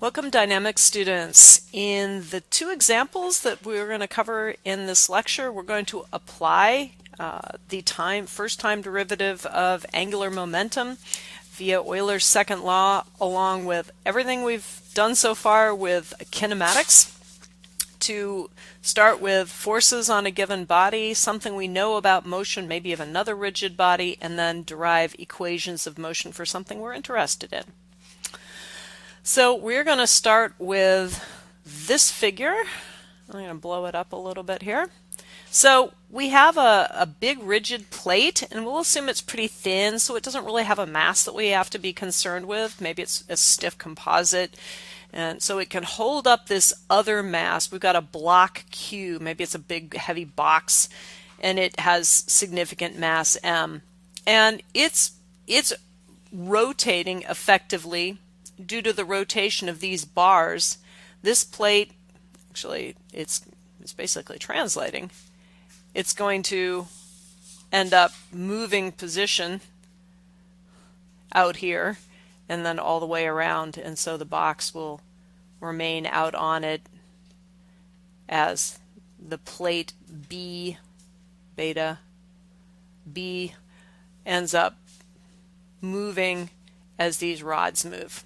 Welcome, dynamics students. In the two examples that we're going to cover in this lecture, we're going to apply the first time derivative of angular momentum via Euler's second law, along with everything we've done so far with kinematics, to start with forces on a given body, something we know about motion, maybe of another rigid body, and then derive equations of motion for something we're interested in. So we're going to start with this figure. I'm going to blow it up a little bit here. So we have a big rigid plate, and we'll assume it's pretty thin, so it doesn't really have a mass that we have to be concerned with. Maybe it's a stiff composite, and so it can hold up this other mass. We've got a block Q, maybe it's a big heavy box, and it has significant mass M. And it's rotating effectively due to the rotation of these bars. This plate, actually it's basically translating. It's going to end up moving position out here and then all the way around, and so the box will remain out on it as the plate B, beta B, ends up moving as these rods move.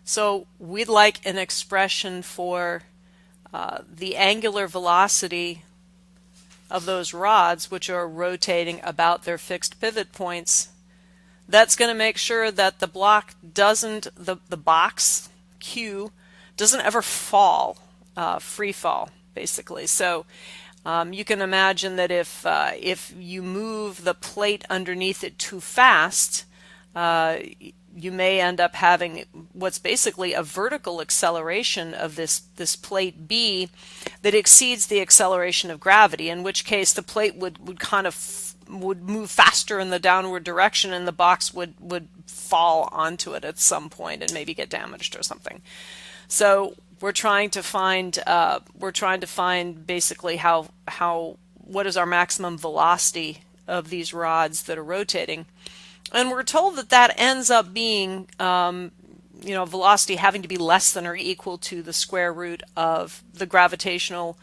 So we'd like an expression for the angular velocity of those rods, which are rotating about their fixed pivot points. That's going to make sure that the box Q doesn't ever fall, free fall, basically. So you can imagine that if you move the plate underneath it too fast, you may end up having what's basically a vertical acceleration of this plate B that exceeds the acceleration of gravity, in which case the plate would move faster in the downward direction, and the box would fall onto it at some point and maybe get damaged or something. So we're trying to find basically what is our maximum velocity of these rods that are rotating. And we're told that ends up being, velocity having to be less than or equal to the square root of the gravitational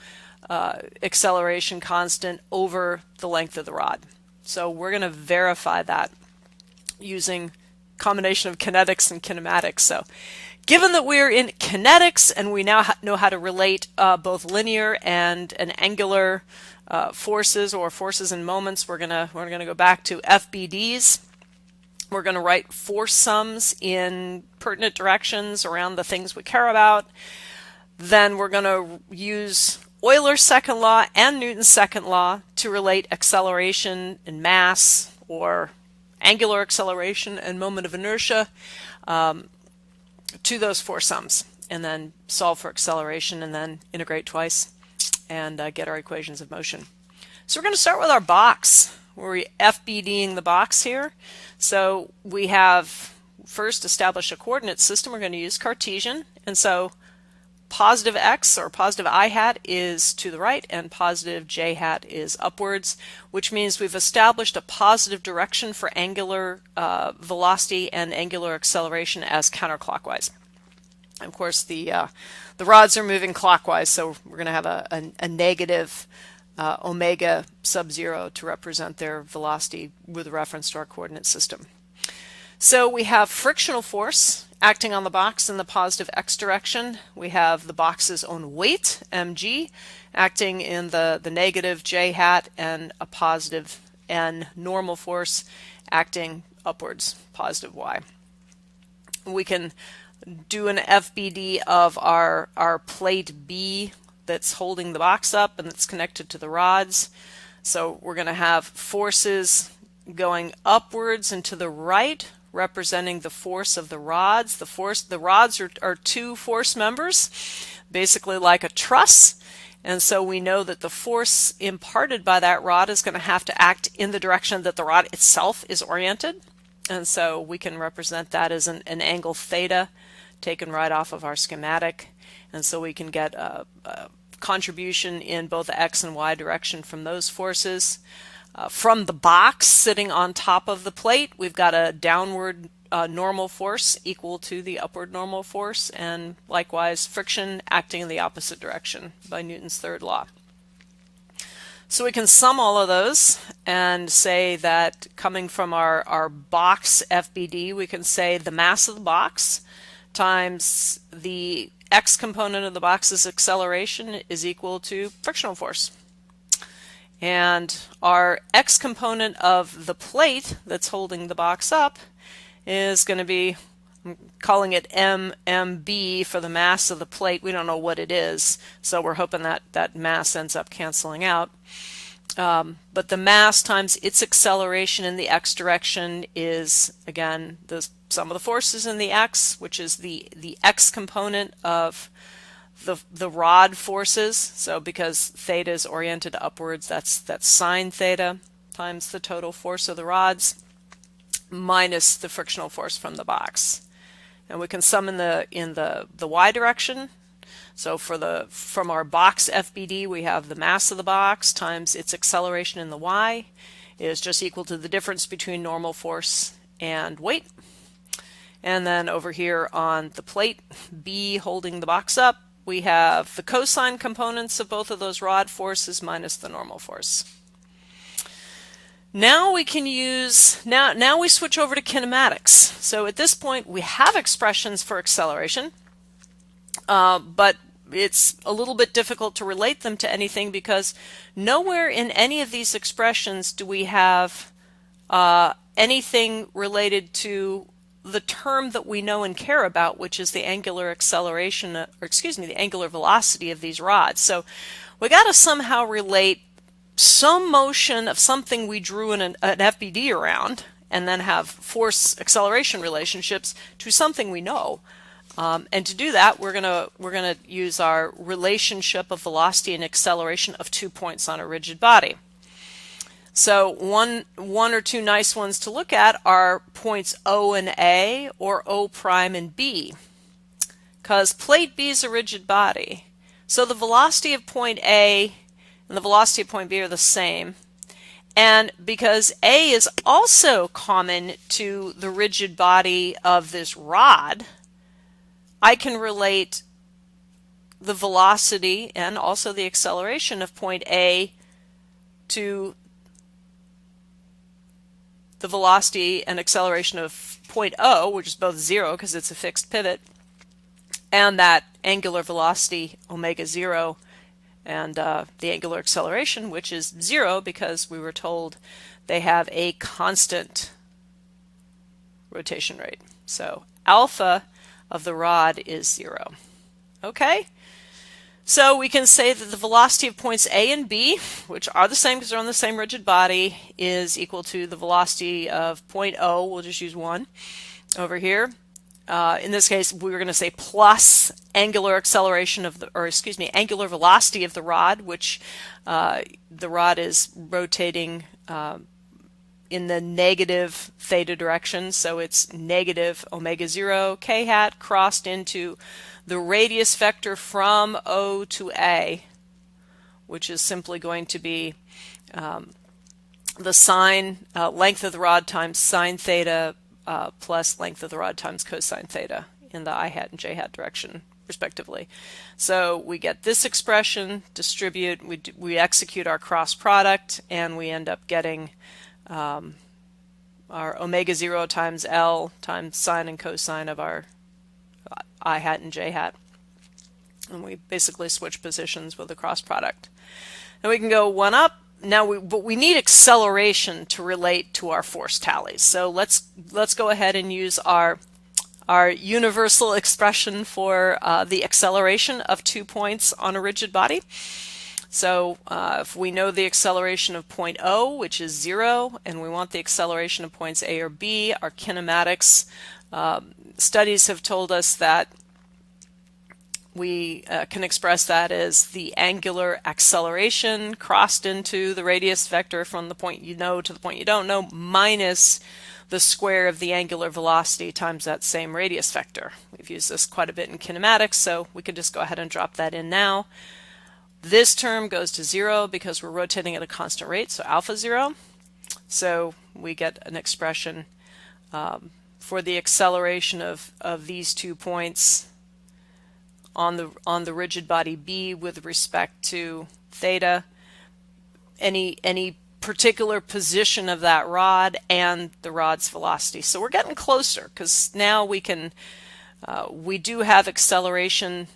acceleration constant over the length of the rod. So we're going to verify that using a combination of kinetics and kinematics. So given that we're in kinetics and we now know how to relate both linear and angular forces, or forces and moments, we're gonna go back to FBDs. We're going to write force sums in pertinent directions around the things we care about. Then we're going to use Euler's second law and Newton's second law to relate acceleration and mass, or angular acceleration and moment of inertia, to those force sums, and then solve for acceleration and then integrate twice and get our equations of motion. So we're going to start with our box. We're FBDing the box here. So we have first established a coordinate system. We're going to use Cartesian, and so positive x, or positive I hat, is to the right and positive j hat is upwards, which means we've established a positive direction for angular velocity and angular acceleration as counterclockwise. And of course the rods are moving clockwise, so we're going to have a negative omega sub-zero to represent their velocity with reference to our coordinate system. So we have frictional force acting on the box in the positive x direction. We have the box's own weight, mg, acting in the negative j hat, and a positive n normal force acting upwards, positive y. We can do an FBD of our plate B that's holding the box up and that's connected to the rods. So we're going to have forces going upwards and to the right, representing the force of the rods. The rods are two force members, basically like a truss. And so we know that the force imparted by that rod is going to have to act in the direction that the rod itself is oriented. And so we can represent that as an angle theta taken right off of our schematic. And so we can get a contribution in both the x and y direction from those forces. From the box sitting on top of the plate, we've got a downward normal force equal to the upward normal force, and likewise friction acting in the opposite direction by Newton's third law. So we can sum all of those and say that coming from our box FBD, we can say the mass of the box times the x component of the box's acceleration is equal to frictional force. And our x component of the plate that's holding the box up is going to be, I'm calling it MMB for the mass of the plate. We don't know what it is, so we're hoping that that mass ends up canceling out. But the mass times its acceleration in the x direction is, again, the sum of the forces in the x, which is the x component of the rod forces. So because theta is oriented upwards, that's sine theta times the total force of the rods minus the frictional force from the box. And we can sum in the y direction. So from our box FBD, we have the mass of the box times its acceleration in the y is just equal to the difference between normal force and weight. And then over here on the plate B holding the box up, we have the cosine components of both of those rod forces minus the normal force. Now we can use, now we switch over to kinematics. So at this point we have expressions for acceleration, but it's a little bit difficult to relate them to anything because nowhere in any of these expressions do we have anything related to the term that we know and care about, which is the angular acceleration, or excuse me, the angular velocity of these rods. So we got to somehow relate some motion of something we drew an FBD around and then have force acceleration relationships to something we know. And to do that, we're gonna use our relationship of velocity and acceleration of 2 points on a rigid body. So one or two nice ones to look at are points O and A, or O prime and B, because plate B is a rigid body. So the velocity of point A and the velocity of point B are the same. And because A is also common to the rigid body of this rod, I can relate the velocity and also the acceleration of point A to the velocity and acceleration of point O, which is both 0 because it's a fixed pivot, and that angular velocity omega 0 and the angular acceleration, which is 0 because we were told they have a constant rotation rate. So alpha of the rod is 0. Okay? So we can say that the velocity of points A and B, which are the same because they're on the same rigid body, is equal to the velocity of point O. We'll just use 1 over here. In this case, we were going to say plus angular acceleration of the, or excuse me, angular velocity of the rod, which the rod is rotating in the negative theta direction. So it's negative omega 0 k hat crossed into the radius vector from O to A, which is simply going to be the sine length of the rod times sine theta plus length of the rod times cosine theta in the I hat and j hat direction, respectively. So we get this expression, distribute, we execute our cross product, and we end up getting our omega 0 times L times sine and cosine of our I hat and j hat. And we basically switch positions with the cross product. And we can go one up. Now, but we need acceleration to relate to our force tallies. So let's go ahead and use our universal expression for the acceleration of 2 points on a rigid body. So if we know the acceleration of point O, which is 0, and we want the acceleration of points A or B, our kinematics studies have told us that we can express that as the angular acceleration crossed into the radius vector from the point you know to the point you don't know minus the square of the angular velocity times that same radius vector. We've used this quite a bit in kinematics, so we could just go ahead and drop that in now. This term goes to 0 because we're rotating at a constant rate, so alpha 0. So we get an expression for the acceleration of these 2 points on the rigid body B with respect to theta, any particular position of that rod and the rod's velocity. So we're getting closer because now we can we do have acceleration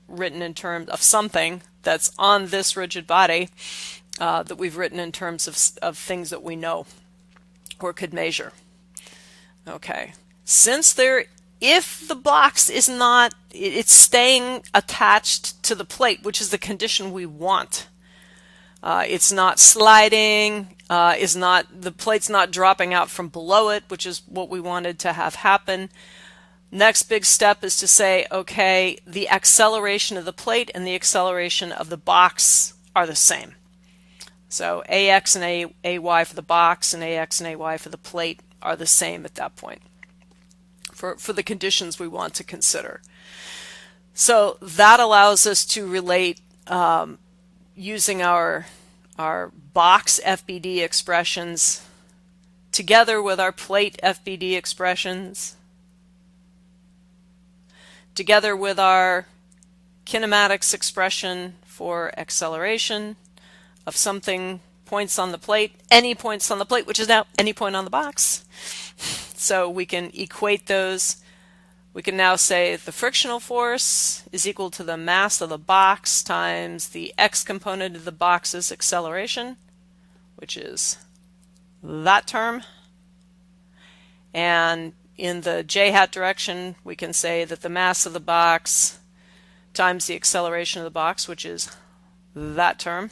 written in terms of something that's on this rigid body that we've written in terms of things that we know or could measure. Okay, if the box is not, it's staying attached to the plate, which is the condition we want. It's not sliding, the plate's not dropping out from below it, which is what we wanted to have happen. Next big step is to say, okay, the acceleration of the plate and the acceleration of the box are the same. So AX and AY for the box and AX and AY for the plate are the same at that point for the conditions we want to consider. So that allows us to relate using our box FBD expressions together with our plate FBD expressions, together with our kinematics expression for acceleration of something, points on the plate, any points on the plate, which is now any point on the box. So we can equate those. We can now say the frictional force is equal to the mass of the box times the x component of the box's acceleration, which is that term. And in the j-hat direction, we can say that the mass of the box times the acceleration of the box, which is that term,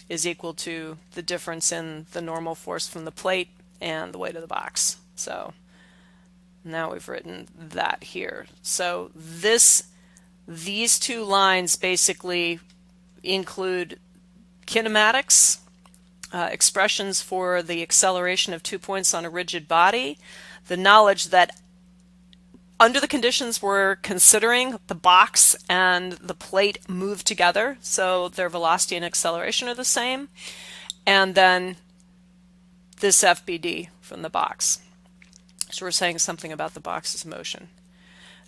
is equal to the difference in the normal force from the plate and the weight of the box. So now we've written that here. So these 2 lines basically include kinematics, expressions for the acceleration of 2 points on a rigid body, the knowledge that under the conditions we're considering, the box and the plate move together, so their velocity and acceleration are the same, and then this FBD from the box. So we're saying something about the box's motion.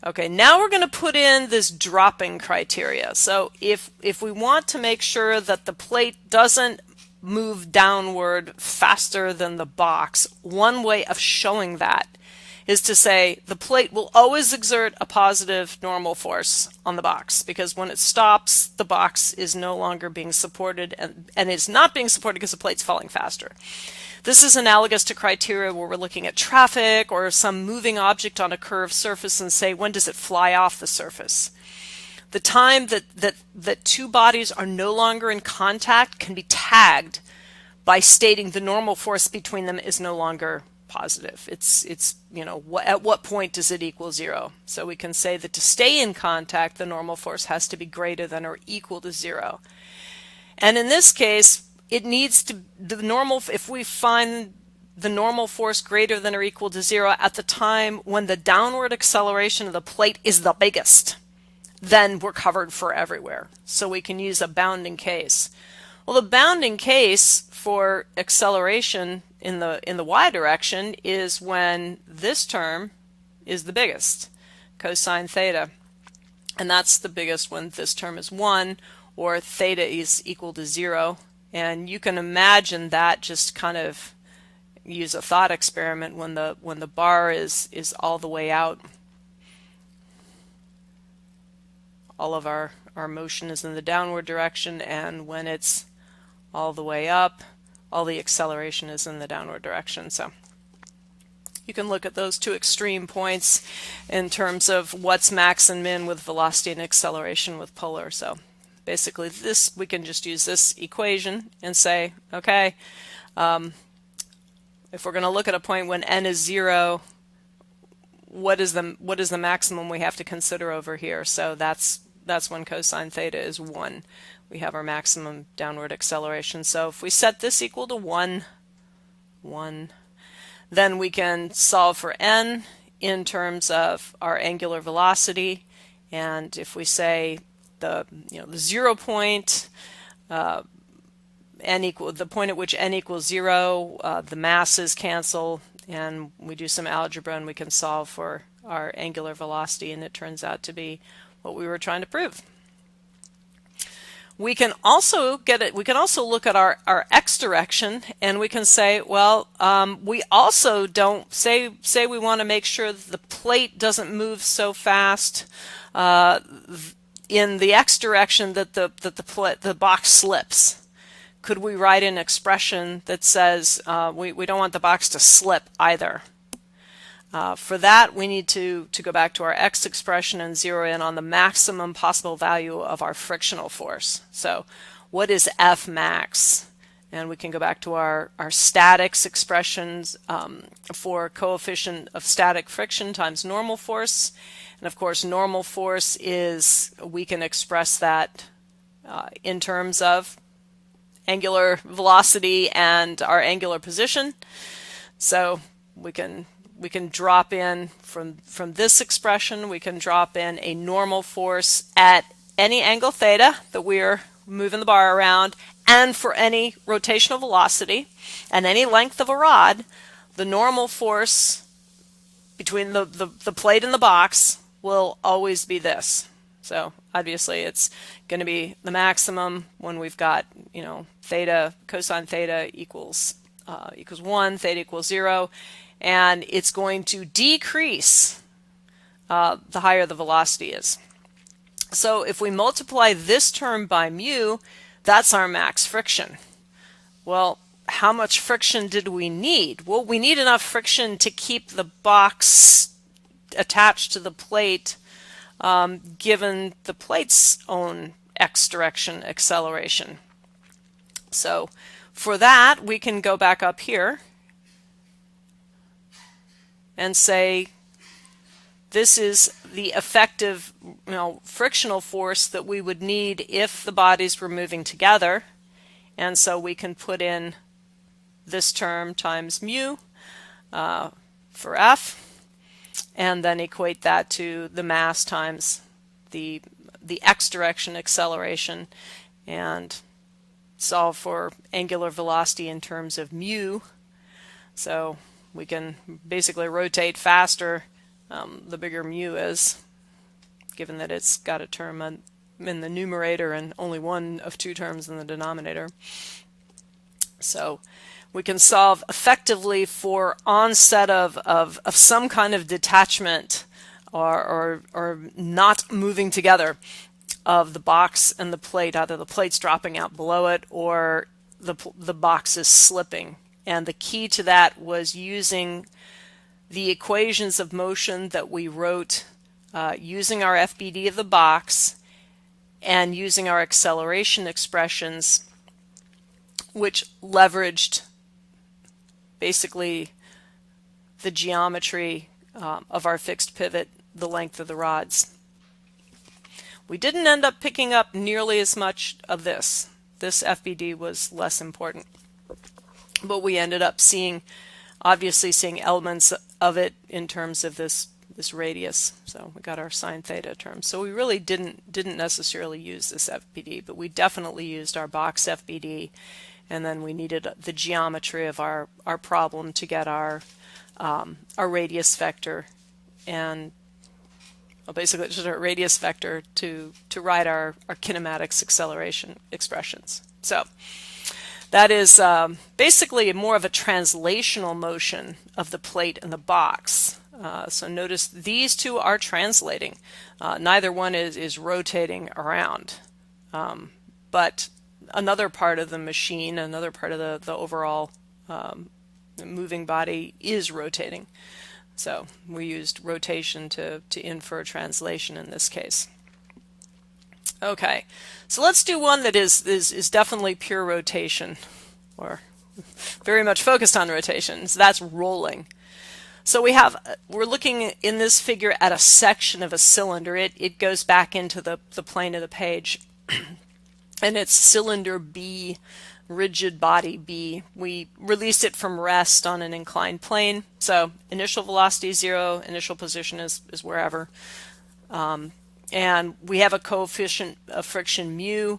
Okay, now we're going to put in this dropping criteria. So if we want to make sure that the plate doesn't move downward faster than the box, one way of showing that is to say the plate will always exert a positive normal force on the box, because when it stops, the box is no longer being supported, and it's not being supported because the plate's falling faster. This is analogous to criteria where we're looking at traffic or some moving object on a curved surface and say, when does it fly off the surface? The time that 2 bodies are no longer in contact can be tagged by stating the normal force between them is no longer positive. It's at what point does it equal 0? So we can say that to stay in contact, the normal force has to be greater than or equal to 0. And in this case, it needs to, if we find the normal force greater than or equal to 0 at the time when the downward acceleration of the plate is the biggest, then we're covered for everywhere. So we can use a bounding case. Well, the bounding case for acceleration in the y direction is when this term is the biggest, cosine theta. And that's the biggest when this term is 1 or theta is equal to 0. And you can imagine that, just kind of use a thought experiment when the bar is all the way out. All of our motion is in the downward direction, and when it's all the way up, all the acceleration is in the downward direction. So you can look at those 2 extreme points in terms of what's max and min with velocity and acceleration with polar. So basically we can just use this equation and say, okay, if we're going to look at a point when n is 0, what is the maximum we have to consider over here? So that's when cosine theta is 1. We have our maximum downward acceleration. So if we set this equal to 1, then we can solve for n in terms of our angular velocity. And if we say the 0 point, the point at which n equals 0, the masses cancel, and we do some algebra and we can solve for our angular velocity, and it turns out to be what we were trying to prove. We can also look at our x direction, and we can say, well, we also don't say we want to make sure that the plate doesn't move so fast in the x direction that the box slips. Could we write an expression that says we don't want the box to slip either? For that, we need to go back to our x expression and zero in on the maximum possible value of our frictional force. So what is F max? And we can go back to our statics expressions for coefficient of static friction times normal force. And of course, normal force is, we can express that in terms of angular velocity and our angular position. So we can drop in from this expression, we can drop in a normal force at any angle theta that we're moving the bar around, and for any rotational velocity and any length of a rod, the normal force between the plate and the box will always be this. So obviously it's going to be the maximum when we've got, theta, cosine theta equals 1, theta equals 0, and it's going to decrease the higher the velocity is. So if we multiply this term by mu, that's our max friction. Well, how much friction did we need? Well, we need enough friction to keep the box attached to the plate given the plate's own x direction acceleration. So for that, we can go back up here and say this is the effective frictional force that we would need if the bodies were moving together. And so we can put in this term times mu for F, and then equate that to the mass times the x direction acceleration, and solve for angular velocity in terms of mu. So we can basically rotate faster the bigger mu is, given that it's got a term in the numerator and only one of two terms in the denominator. So we can solve effectively for onset of some kind of detachment or not moving together of the box and the plate. Either the plate's dropping out below it or the box is slipping. And the key to that was using the equations of motion that we wrote using our FBD of the box and using our acceleration expressions, which leveraged basically the geometry of our fixed pivot, the length of the rods. We didn't end up picking up nearly as much of this. This FBD was less important. But we ended up obviously seeing elements of it in terms of this radius. So we got our sine theta term. So we really didn't necessarily use this FBD, but we definitely used our box FBD, and then we needed the geometry of our problem to get our radius vector, and basically just our radius vector to write our kinematics acceleration expressions. So that is basically more of a translational motion of the plate and the box. So notice these two are translating. Neither one is rotating around. But another part of the machine, another part of the overall moving body is rotating. So we used rotation to infer translation in this case. Okay, so let's do one that is definitely pure rotation, or very much focused on rotation. So that's rolling. So we're looking in this figure at a section of a cylinder. It goes back into the plane of the page, and it's cylinder B, rigid body B. We released it from rest on an inclined plane. So initial velocity is 0, initial position is wherever. And we have a coefficient of friction mu,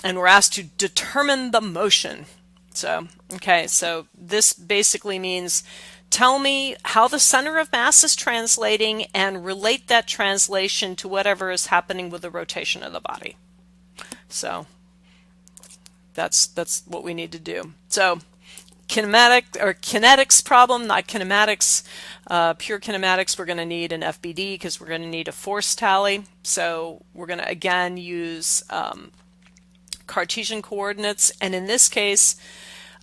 and we're asked to determine the motion. So, okay, so this basically means tell me how the center of mass is translating and relate that translation to whatever is happening with the rotation of the body. So that's what we need to do. So kinetics problem, not kinematics. Pure kinematics, we're going to need an FBD because we're going to need a force tally. So we're going to again use Cartesian coordinates, and in this case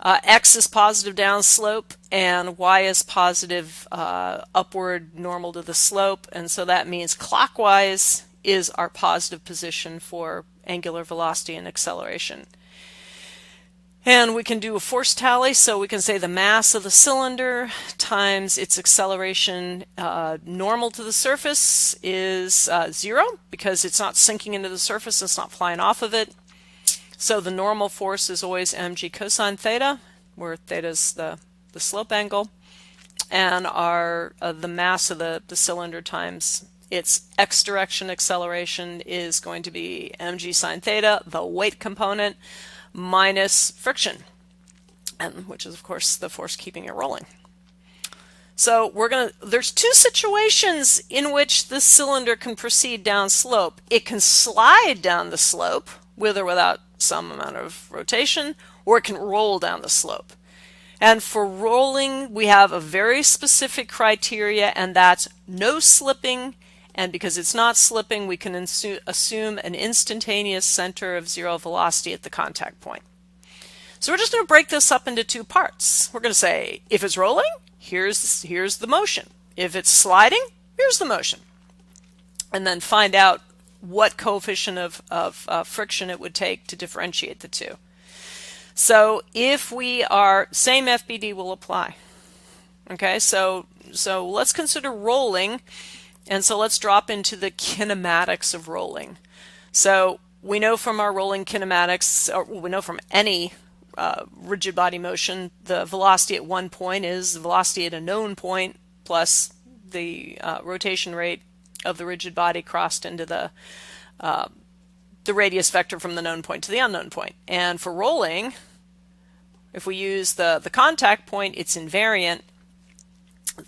x is positive downslope and y is positive upward normal to the slope, and so that means clockwise is our positive position for angular velocity and acceleration. And we can do a force tally, so we can say the mass of the cylinder times its acceleration normal to the surface is 0 because it's not sinking into the surface, it's not flying off of it. So the normal force is always mg cosine theta, where theta is the slope angle, and the mass of the cylinder times its x direction acceleration is going to be mg sine theta, the weight component, minus friction, and which is of course the force keeping it rolling. So there's two situations in which the cylinder can proceed down slope. It can slide down the slope with or without some amount of rotation, or it can roll down the slope. And for rolling, we have a very specific criteria, and that's no slipping. And because it's not slipping, we can assume an instantaneous center of zero velocity at the contact point. So we're just going to break this up into two parts. We're going to say, if it's rolling, here's the motion. If it's sliding, here's the motion. And then find out what coefficient of friction it would take to differentiate the two. So if we are, same FBD will apply. Okay, so let's consider rolling. And so let's drop into the kinematics of rolling. So we know from our rolling kinematics, or we know from any rigid body motion, the velocity at one point is the velocity at a known point plus the rotation rate of the rigid body crossed into the radius vector from the known point to the unknown point. And for rolling, if we use the contact point, it's invariant.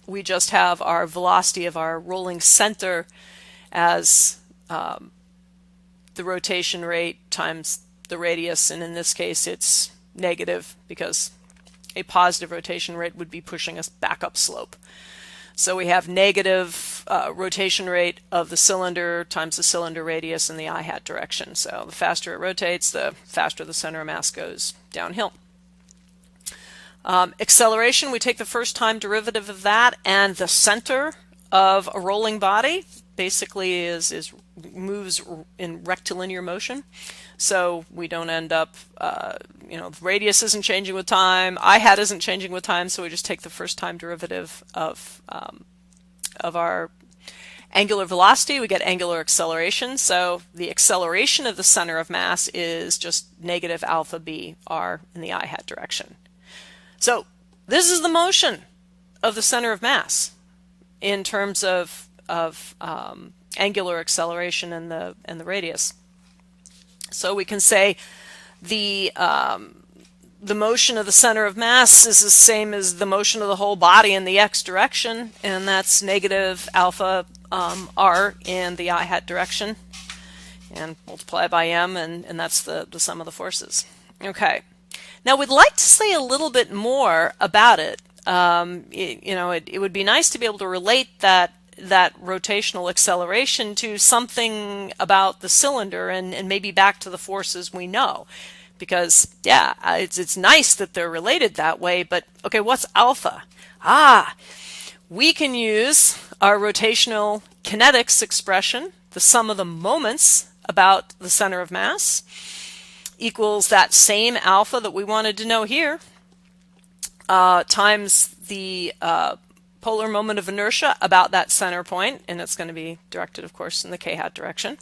We just have our velocity of our rolling center as the rotation rate times the radius, and in this case it's negative because a positive rotation rate would be pushing us back up slope. So we have negative rotation rate of the cylinder times the cylinder radius in the I-hat direction. So the faster it rotates, the faster the center of mass goes downhill. Acceleration, we take the first time derivative of that, and the center of a rolling body basically moves in rectilinear motion. So we don't end up, the radius isn't changing with time, I-hat isn't changing with time, so we just take the first time derivative of our angular velocity, we get angular acceleration. So the acceleration of the center of mass is just negative alpha b r in the I-hat direction. So this is the motion of the center of mass in terms of angular acceleration and the radius. So we can say the motion of the center of mass is the same as the motion of the whole body in the x direction, and that's negative alpha r in the I-hat direction, and multiply by m, and that's the sum of the forces. Okay. Now we'd like to say a little bit more about it. It would be nice to be able to relate that rotational acceleration to something about the cylinder and maybe back to the forces we know. Because, yeah, it's nice that they're related that way, but okay, what's alpha? We can use our rotational kinetics expression, the sum of the moments about the center of mass, equals that same alpha that we wanted to know here, times the polar moment of inertia about that center point, and it's going to be directed, of course, in the k-hat direction.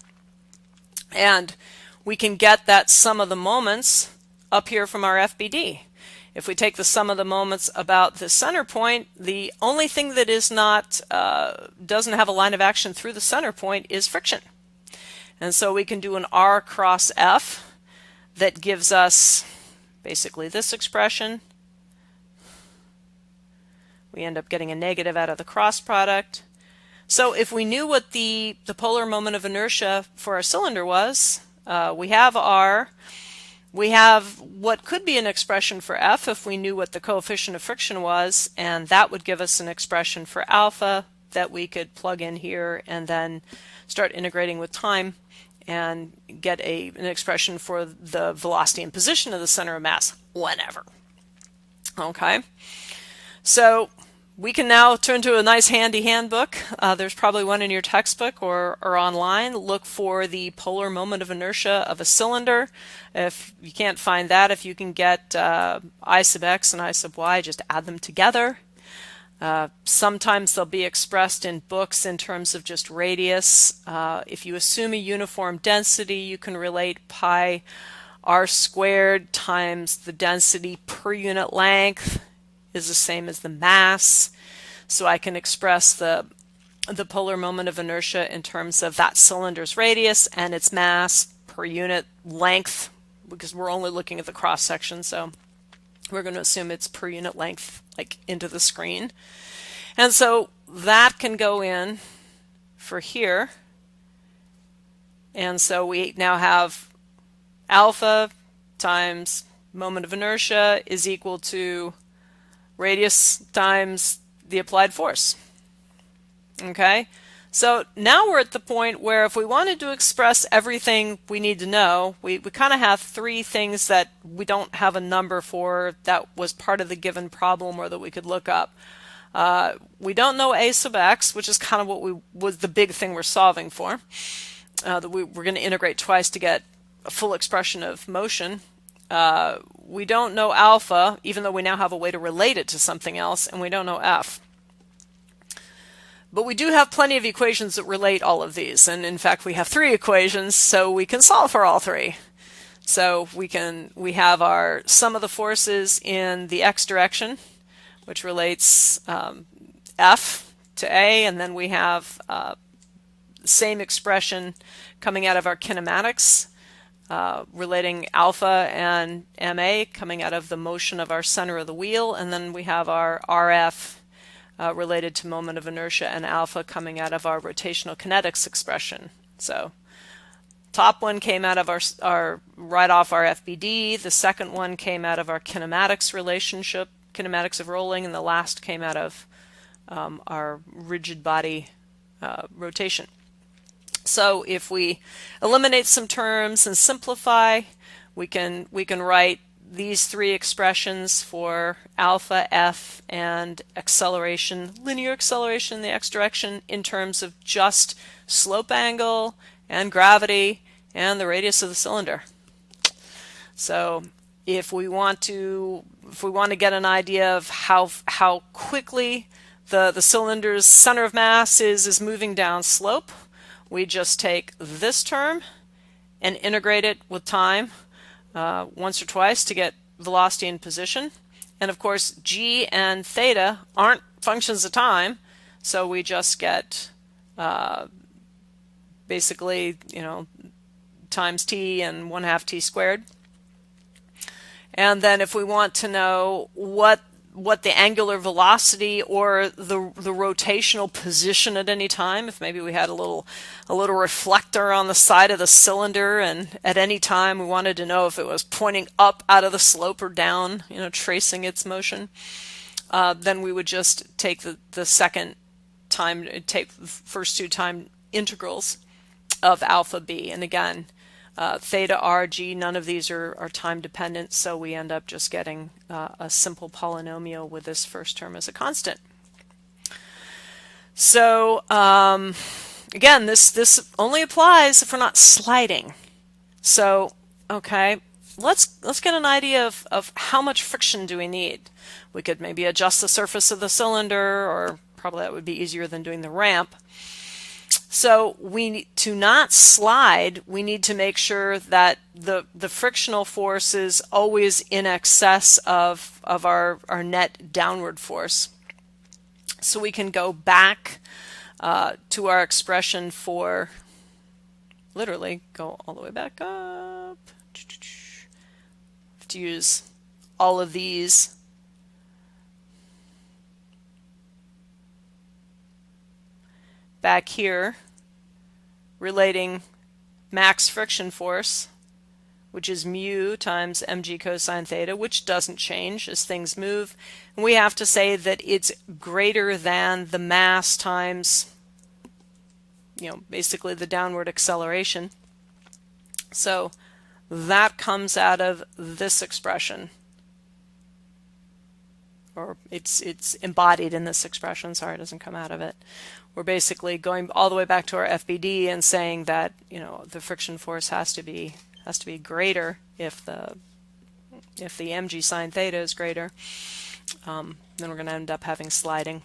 And we can get that sum of the moments up here from our FBD. If we take the sum of the moments about the center point, the only thing that is not doesn't have a line of action through the center point is friction. And so we can do an R cross F that gives us basically this expression we end up getting a negative out of the cross product. So if we knew what the polar moment of inertia for our cylinder was, we have what could be an expression for F if we knew what the coefficient of friction was, and that would give us an expression for alpha that we could plug in here and then start integrating with time and get an expression for the velocity and position of the center of mass whenever. Okay, so we can now turn to a nice handy handbook. There's probably one in your textbook or online. Look for the polar moment of inertia of a cylinder. If you can't find that, if you can get I sub x and I sub y, just add them together. Sometimes they'll be expressed in books in terms of just radius. If you assume a uniform density, you can relate pi r squared times the density per unit length is the same as the mass. So I can express the polar moment of inertia in terms of that cylinder's radius and its mass per unit length, because we're only looking at the cross section, so we're going to assume it's per unit length, like into the screen. And so that can go in for here. And so we now have alpha times moment of inertia is equal to radius times the applied force. Okay, so now we're at the point where if we wanted to express everything we need to know, we kind of have three things that we don't have a number for that was part of the given problem or that we could look up. We don't know a sub x, which is kind of what was the big thing we're solving for. That we're going to integrate twice to get a full expression of motion. We don't know alpha, even though we now have a way to relate it to something else, and we don't know F. But we do have plenty of equations that relate all of these, and in fact we have three equations, so we can solve for all three. So we have our sum of the forces in the x direction, which relates F to A, and then we have the same expression coming out of our kinematics, relating alpha and ma coming out of the motion of our center of the wheel, and then we have our RF related to moment of inertia and alpha coming out of our rotational kinetics expression. So top one came out of our right off our FBD, the second one came out of our kinematics relationship, kinematics of rolling, and the last came out of our rigid body rotation. So if we eliminate some terms and simplify, we can write these three expressions for alpha, F, and acceleration, linear acceleration in the x direction in terms of just slope angle and gravity and the radius of the cylinder. So if we want to get an idea of how quickly the cylinder's center of mass is moving down slope, we just take this term and integrate it with time once or twice to get velocity and position. And of course, g and theta aren't functions of time, so we just get basically, times t and 1/2 t squared. And then if we want to know what the angular velocity or the rotational position at any time, if maybe we had a little reflector on the side of the cylinder and at any time we wanted to know if it was pointing up out of the slope or down, tracing its motion, then we would just take the second time, take the first two time integrals of alpha b. And again, theta, r, g, none of these are time dependent, so we end up just getting a simple polynomial with this first term as a constant. So again, this only applies if we're not sliding. So okay, let's get an idea of how much friction do we need. We could maybe adjust the surface of the cylinder, or probably that would be easier than doing the ramp. So to not slide, we need to make sure that the frictional force is always in excess of our net downward force. So we can go back to our expression for, literally go all the way back up. Have to use all of these back here relating max friction force, which is mu times mg cosine theta, which doesn't change as things move. And we have to say that it's greater than the mass times, basically the downward acceleration. So that comes out of this expression, or it's embodied in this expression. Sorry, it doesn't come out of it. We're basically going all the way back to our FBD and saying that the friction force has to be greater if the mg sine theta is greater. Then we're going to end up having sliding.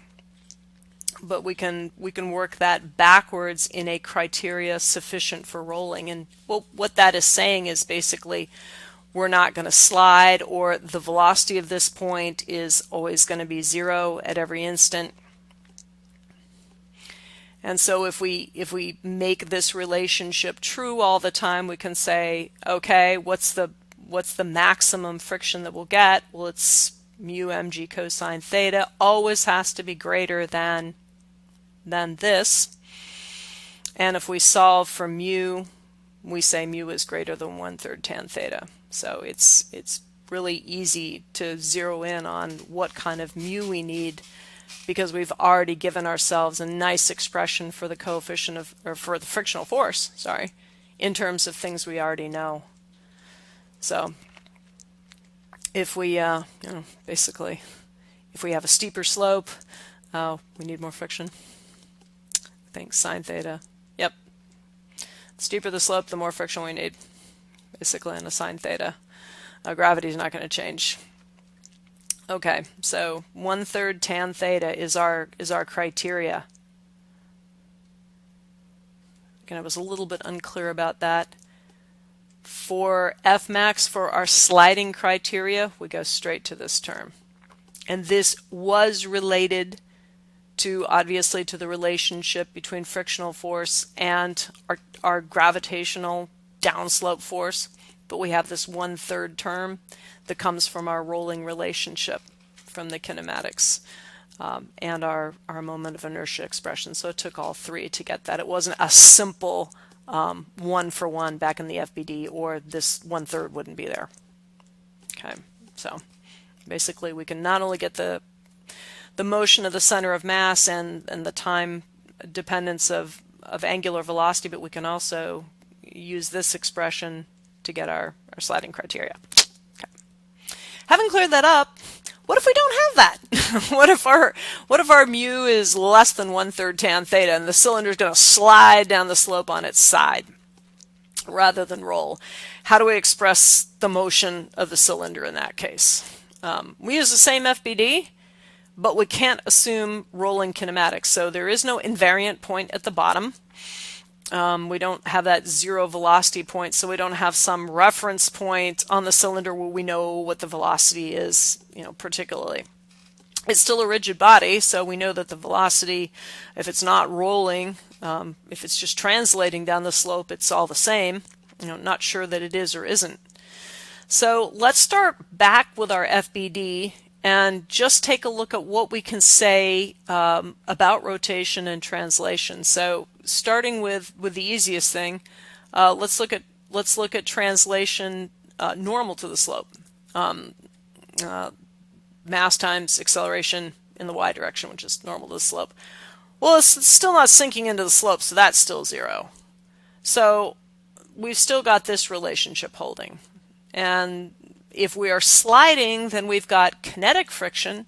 But we can work that backwards in a criteria sufficient for rolling. And what that is saying is basically we're not going to slide, or the velocity of this point is always going to be 0 at every instant. And so if we make this relationship true all the time, we can say, okay, what's the maximum friction that we'll get? Well, it's mu mg cosine theta always has to be greater than this. And if we solve for mu, we say mu is greater than 1/3 tan theta. So it's really easy to zero in on what kind of mu we need, because we've already given ourselves a nice expression for the coefficient of, or for the frictional force, sorry, in terms of things we already know. So if we, basically, if we have a steeper slope, we need more friction. I think sine theta, yep. The steeper the slope, the more friction we need, basically, in a sine theta. Gravity is not going to change. Okay, so 1/3 tan theta is our criteria. Again, I was a little bit unclear about that. For Fmax, for our sliding criteria, we go straight to this term. And this was related to, obviously, to the relationship between frictional force and our gravitational downslope force. But we have this 1/3 term that comes from our rolling relationship from the kinematics and our moment of inertia expression. So it took all three to get that. It wasn't a simple 1-for-1 back in the FBD, or this 1/3 wouldn't be there. Okay, so basically we can not only get the motion of the center of mass and the time dependence of angular velocity, but we can also use this expression to get our sliding criteria. Okay. Having cleared that up, what if we don't have that? what if our mu is less than 1/3 tan theta and the cylinder is going to slide down the slope on its side rather than roll? How do we express the motion of the cylinder in that case? We use the same FBD, but we can't assume rolling kinematics. So there is no invariant point at the bottom. We don't have that 0 velocity point, so we don't have some reference point on the cylinder where we know what the velocity is, particularly. It's still a rigid body, so we know that the velocity, if it's not rolling, if it's just translating down the slope, it's all the same. Not sure that it is or isn't. So let's start back with our FBD and just take a look at what we can say about rotation and translation. So starting with the easiest thing, let's look at translation normal to the slope. Mass times acceleration in the y direction, which is normal to the slope. Well, it's still not sinking into the slope, so that's still 0. So we've still got this relationship holding. And if we are sliding, then we've got kinetic friction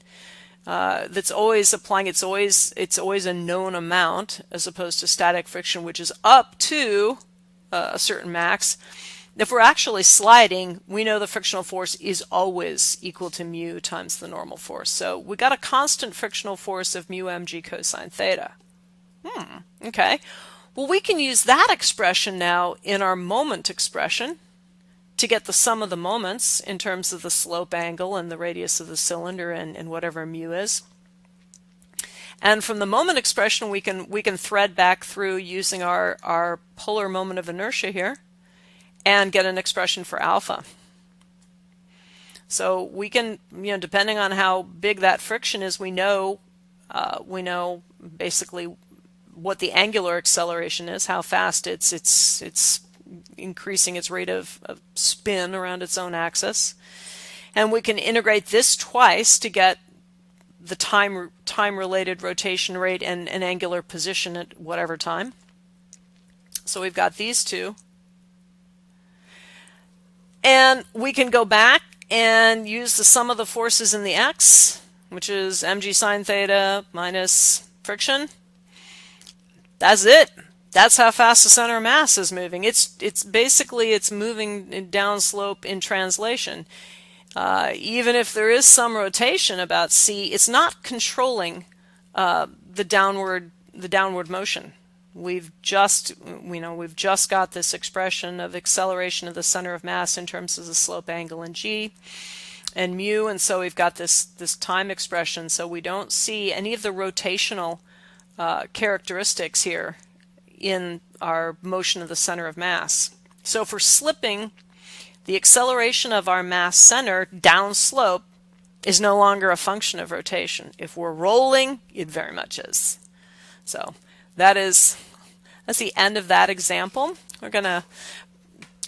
that's always applying. It's always a known amount, as opposed to static friction, which is up to a certain max. If we're actually sliding, we know the frictional force is always equal to mu times the normal force. So we got a constant frictional force of mu mg cosine theta. Okay. Well, we can use that expression now in our moment expression to get the sum of the moments in terms of the slope angle and the radius of the cylinder and whatever mu is. And from the moment expression, we can thread back through using our polar moment of inertia here and get an expression for alpha. So we can, depending on how big that friction is, we know basically what the angular acceleration is, how fast it's increasing its rate of spin around its own axis. And we can integrate this twice to get the time-related rotation rate and an angular position at whatever time. So we've got these two. And we can go back and use the sum of the forces in the x, which is mg sine theta minus friction. That's it. That's how fast the center of mass is moving. It's basically moving downslope in translation. Even if there is some rotation about c, it's not controlling the downward motion. We've just got this expression of acceleration of the center of mass in terms of the slope, angle, and g and mu, and so we've got this time expression. So we don't see any of the rotational characteristics here in our motion of the center of mass. So for slipping, the acceleration of our mass center downslope is no longer a function of rotation. If we're rolling, it very much is. So that's the end of that example. We're gonna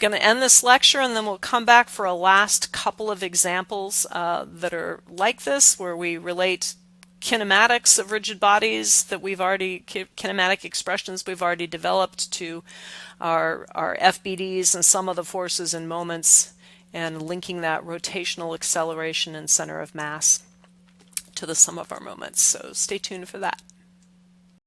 end this lecture, and then we'll come back for a last couple of examples that are like this, where we relate kinematics of rigid bodies that kinematic expressions we've already developed to our FBDs and some of the forces and moments, and linking that rotational acceleration and center of mass to the sum of our moments. So stay tuned for that.